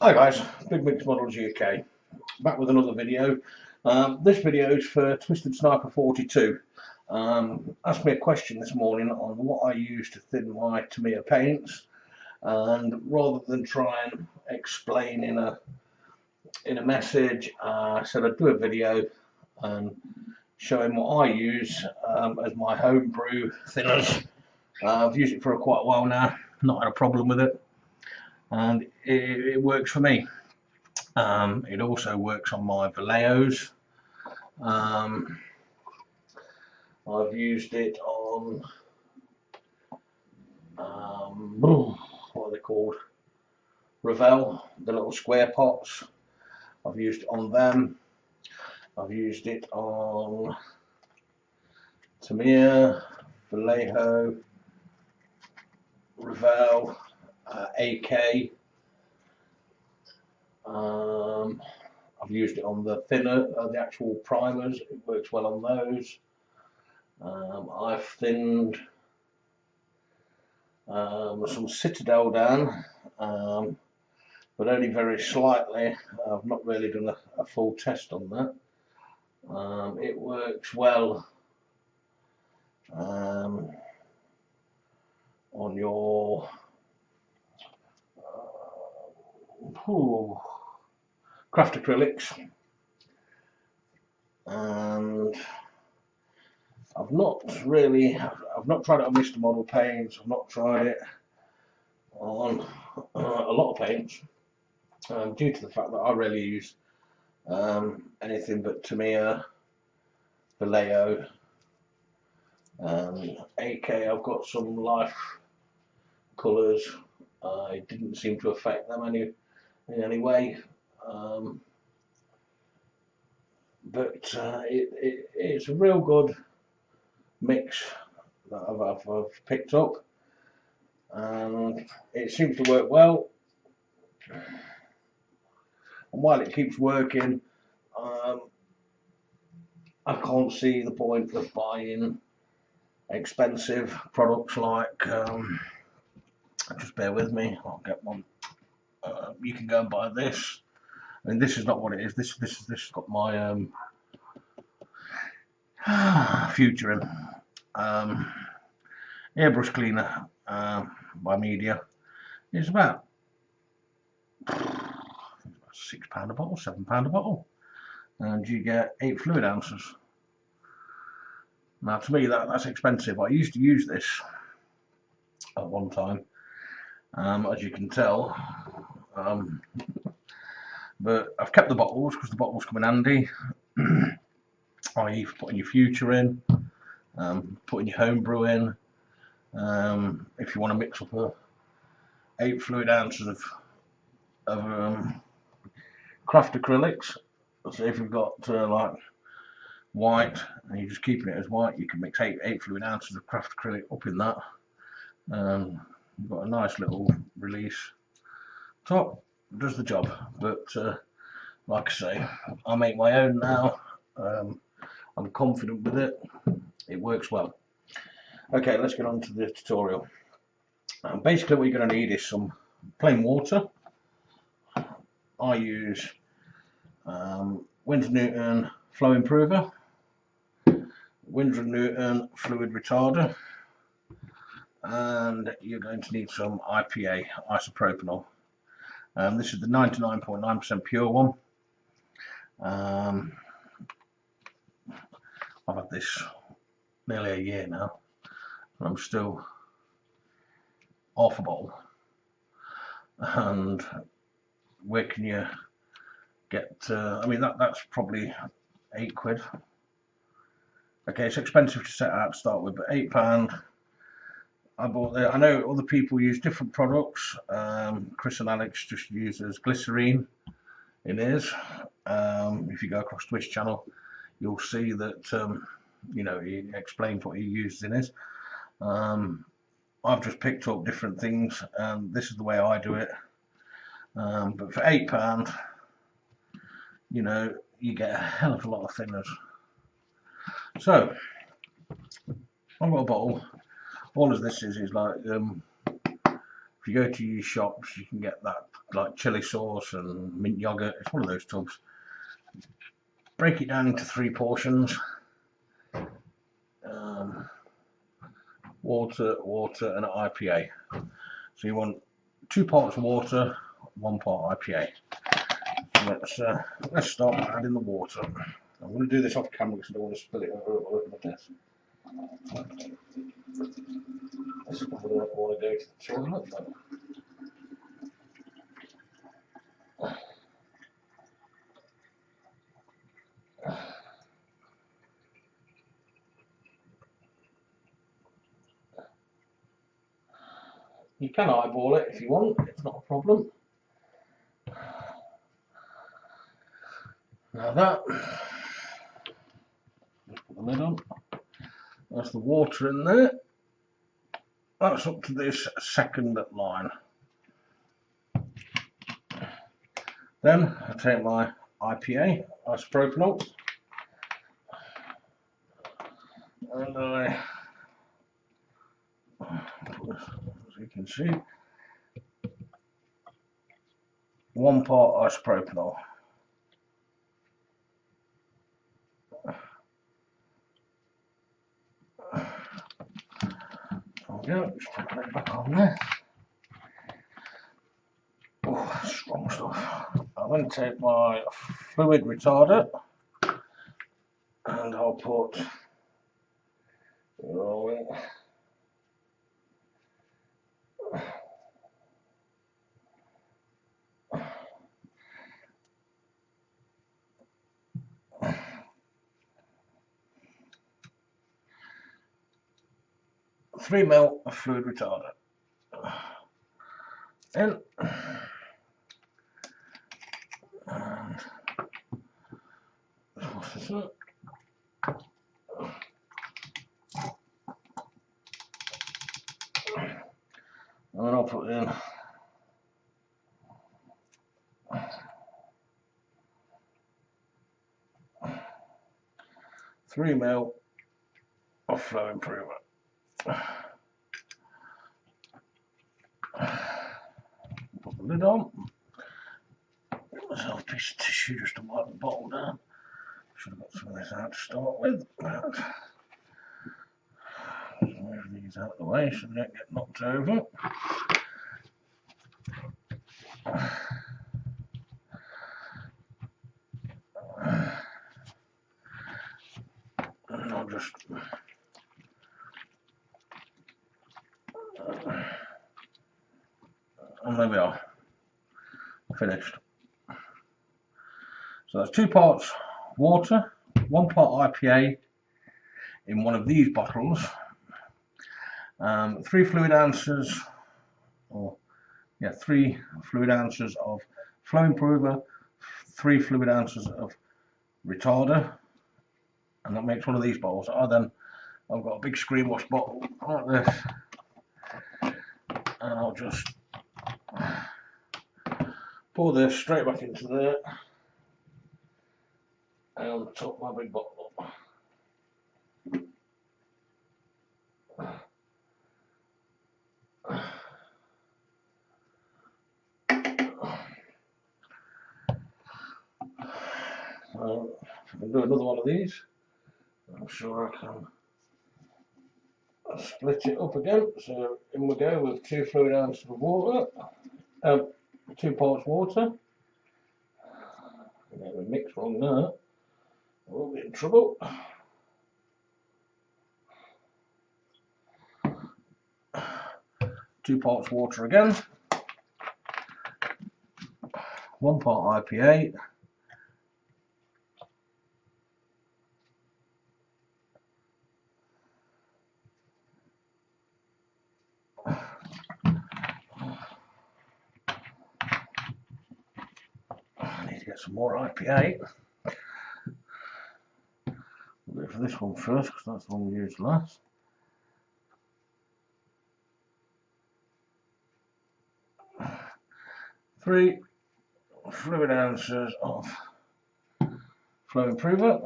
Hi guys, Big Mix Models UK, back with another video. This video is for Twisted Sniper 42. Asked me a question this morning on what I use to thin my Tamiya paints, and rather than try and explain in a message, I said I'd do a video and show him what I use as my home brew thinners. I've used it for quite a while now, not had a problem with it, and it works for me. It also works on my Valeos. I've used it on what are they called? Revell, the little square pots. I've used it on them. I've used it on Tamiya, Vallejo, Revell, AK. I've used it on the thinner, the actual primers. It works well on those. I've thinned some Citadel down, but only very slightly. I've not really done a full test on that. It works well on your craft acrylics, and I've not tried it on Mr. Model paints. I've not tried it on a lot of paints, due to the fact that I rarely use anything but Tamiya, Vallejo, AK. I've got some life colours. It didn't seem to affect them in any way, but it's a real good mix that I've picked up, and it seems to work well. And while it keeps working, I can't see the point of buying expensive products like, just bear with me, I'll get one. You can go and buy this. I mean, this is not what it is. This has got my future in. Airbrush cleaner by Media is about £6 a bottle, £7 a bottle, and you get 8 fluid ounces. Now, to me, that's expensive. I used to use this at one time, as you can tell, but I've kept the bottles because the bottles come in handy. i.e. putting your future in, putting your homebrew in. If you want to mix up 8 fluid ounces of craft acrylics, so if you've got like white and you're just keeping it as white, you can mix 8 fluid ounces of craft acrylic up in that. You've got a nice little release top, does the job. But like I say, I make my own now. I'm confident with it. It works well. Okay, let's get on to the tutorial. Basically what you're going to need is some plain water. I use Winsor Newton flow improver, Winsor Newton fluid retarder, and you're going to need some IPA, isopropanol. This is the 99.9% pure one. I've had this nearly a year now, and I'm still half a bottle. And where can you get? I mean, that's probably £8. Okay, it's expensive to set out to start with, but £8. I bought it. I know other people use different products. Chris and Alex just uses glycerine in his. If you go across Twitch channel, you'll see that he explains what he uses in his. I've just picked up different things, and this is the way I do it. But for £8, you get a hell of a lot of thinners. So I've got a bottle. All of this is like, if if you go to your shops, you can get that like chili sauce and mint yogurt. It's one of those tubs. Break it down into 3 portions. Water, and IPA. So you want 2 parts water, 1 part IPA. Let's start adding the water. I'm going to do this off camera because I don't want to spill it over my desk. This is probably not want to go to the toilet, but you can eyeball it if you want, it's not a problem. Now that, put the lid on, that's the water in there. That's up to this second line. Then I take my IPA, isopropanol, and as you can see, 1 part isopropanol. Yeah, just put that back on there. Oh, strong stuff. I'm going to take my fluid retarder and I'll put 3 ml of fluid retarder in, and what's this up? And then I'll put in 3 ml of flow improver. Put the lid on. Get myself a piece of tissue just to wipe the bottle down. Should have got some of this out to start with. Move these out of the way so they don't get knocked over. And I'll just and there we are, finished. So that's 2 parts water, 1 part IPA in one of these bottles, 3 fluid ounces, or yeah, 3 fluid ounces of flow improver, 3 fluid ounces of retarder, and that makes one of these bottles. I've got a big screen wash bottle like this, and I'll just pour this straight back into there and top my big bottle up. So I can do another one of these. I'm sure I can split it up again. So in we go with 2 fluid ounces of water, 2 parts water. If we mix wrong there, we'll be in trouble. Two parts water again, 1 part IPA, I need to get some more IPA. We'll go for this one first because that's the one we used last. Three fluid ounces of flow improver.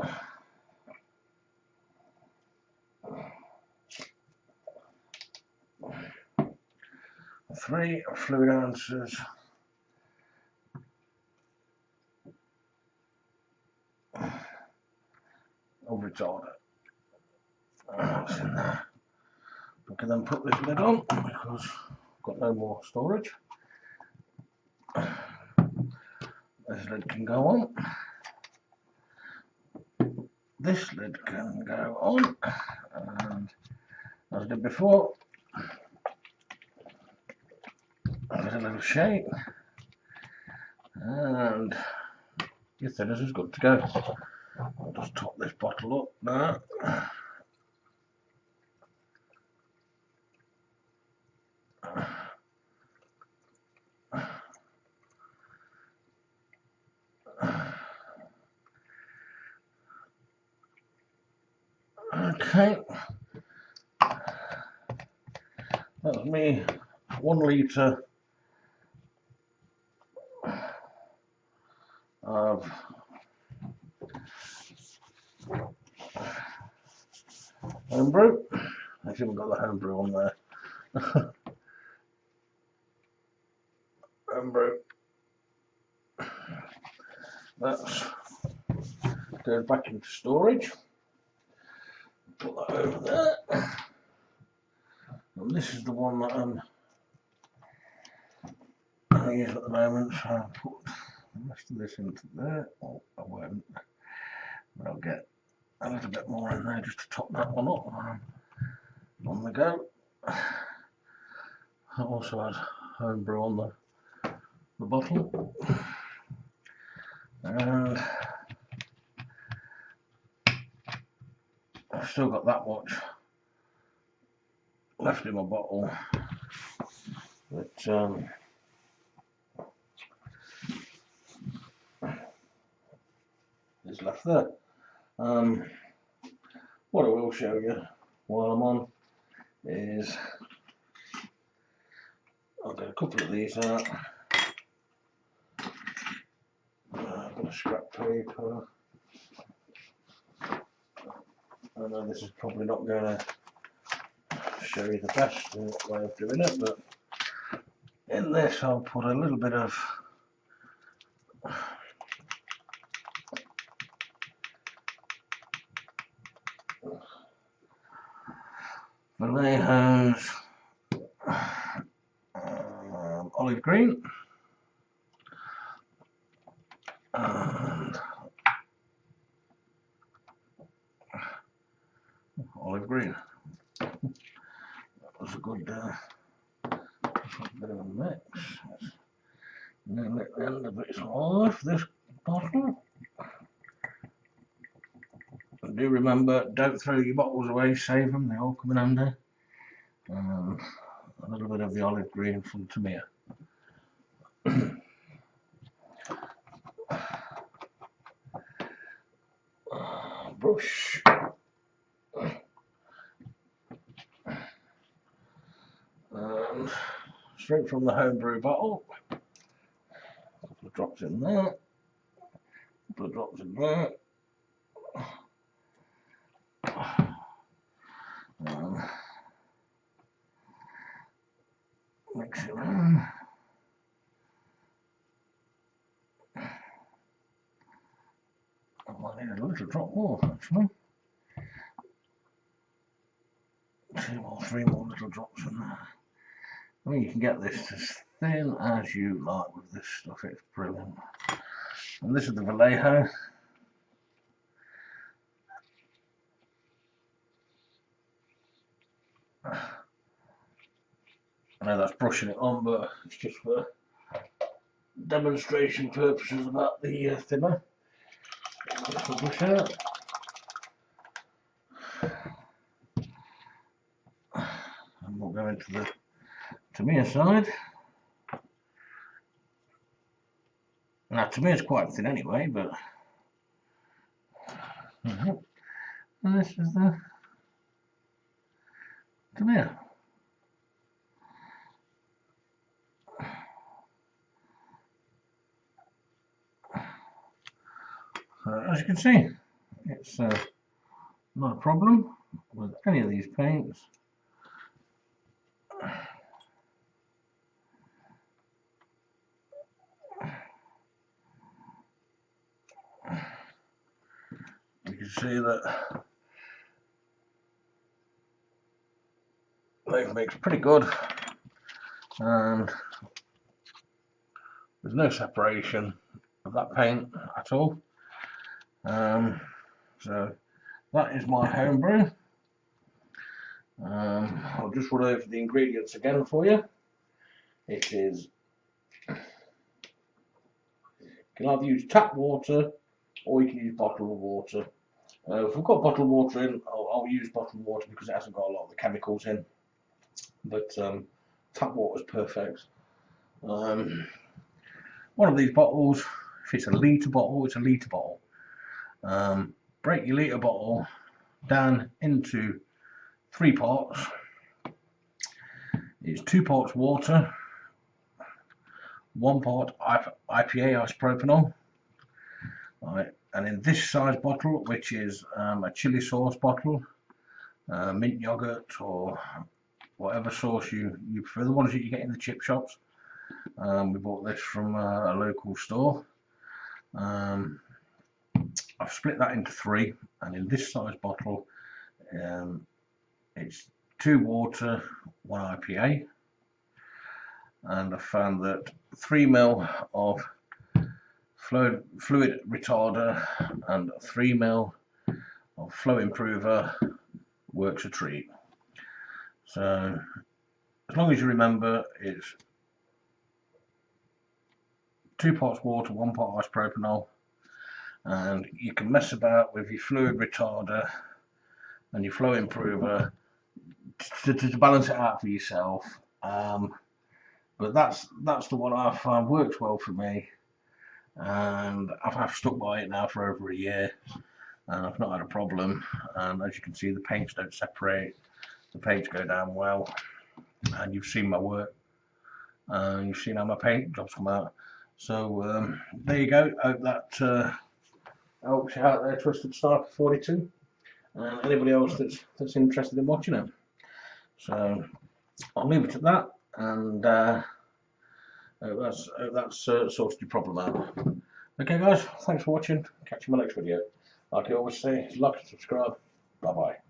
3 fluid ounces of retarder. That's in there. We can then put this lid on because I've got no more storage. This lid can go on. This lid can go on, and as I did before, give it a little shake, and your thinners is good to go. I'll just top this bottle up now. Okay, that's me 1 litre of homebrew. I haven't got the homebrew on there. Homebrew. That's goes back into storage. Put that over there. And this is the one that I'm going to use at the moment. So I'll put the rest of this into there. Oh, I won't. But I'll get a little bit more in there just to top that one up on the go. I also had homebrew on the bottle. And I've still got that much left in my bottle that is left there. What I will show you while I'm on is I'll get a couple of these out. I've got a scrap paper. I know this is probably not going to show you the best way of doing it, but in this I'll put a little bit of Vallejo's olive green and olive green. That was a good bit of a mix. Nearly at the end of its life, this bottle. Do remember, don't throw your bottles away, save them, they all come in handy. A little bit of the olive green from Tamir. Brush. And straight from the homebrew bottle. A couple of drops in there. A couple of drops in there. Mix it around. I might need a little drop more actually. 2 or 3 more little drops in there. I mean, you can get this as thin as you like with this stuff, it's brilliant. And this is the Vallejo. I know that's brushing it on, but it's just for demonstration purposes about the thinner. Brush out. And we'll go into the Tamir side. Now Tamir's quite thin anyway, but and this is the Tamir. As you can see, it's not a problem with any of these paints. see that it makes pretty good, and there's no separation of that paint at all. So that is my homebrew. I'll just run over the ingredients again for you. It is, you can either use tap water or you can use bottled water. If we've got bottled water in, I'll use bottled water because it hasn't got a lot of the chemicals in. But tap water is perfect. One of these bottles, if it's a litre bottle, it's a litre bottle. Break your litre bottle down into 3 parts. It's 2 parts water, 1 part IPA isopropanol. Right, and in this size bottle, which is a chili sauce bottle, mint yogurt or whatever sauce you prefer, the ones that you get in the chip shops. We bought this from a local store. I've split that into 3, and in this size bottle, it's 2 water, 1 IPA, and I found that 3 ml of fluid retarder and 3 ml of flow improver works a treat. So as long as you remember, it's 2 parts water, 1 part isopropanol, and you can mess about with your fluid retarder and your flow improver to balance it out for yourself. But that's the one I found works well for me, and I've stuck by it now for over a year, and I've not had a problem. And as you can see, the paints don't separate, the paints go down well, and you've seen my work, and you've seen how my paint jobs come out. So there you go. I hope that helps you out there, Twisted Sniper 42, and anybody else that's interested in watching it. So I'll leave it at that, and hope that's sorted your problem out. Okay guys, thanks for watching. Catch you in my next video. Like I always say, like and subscribe. Bye bye.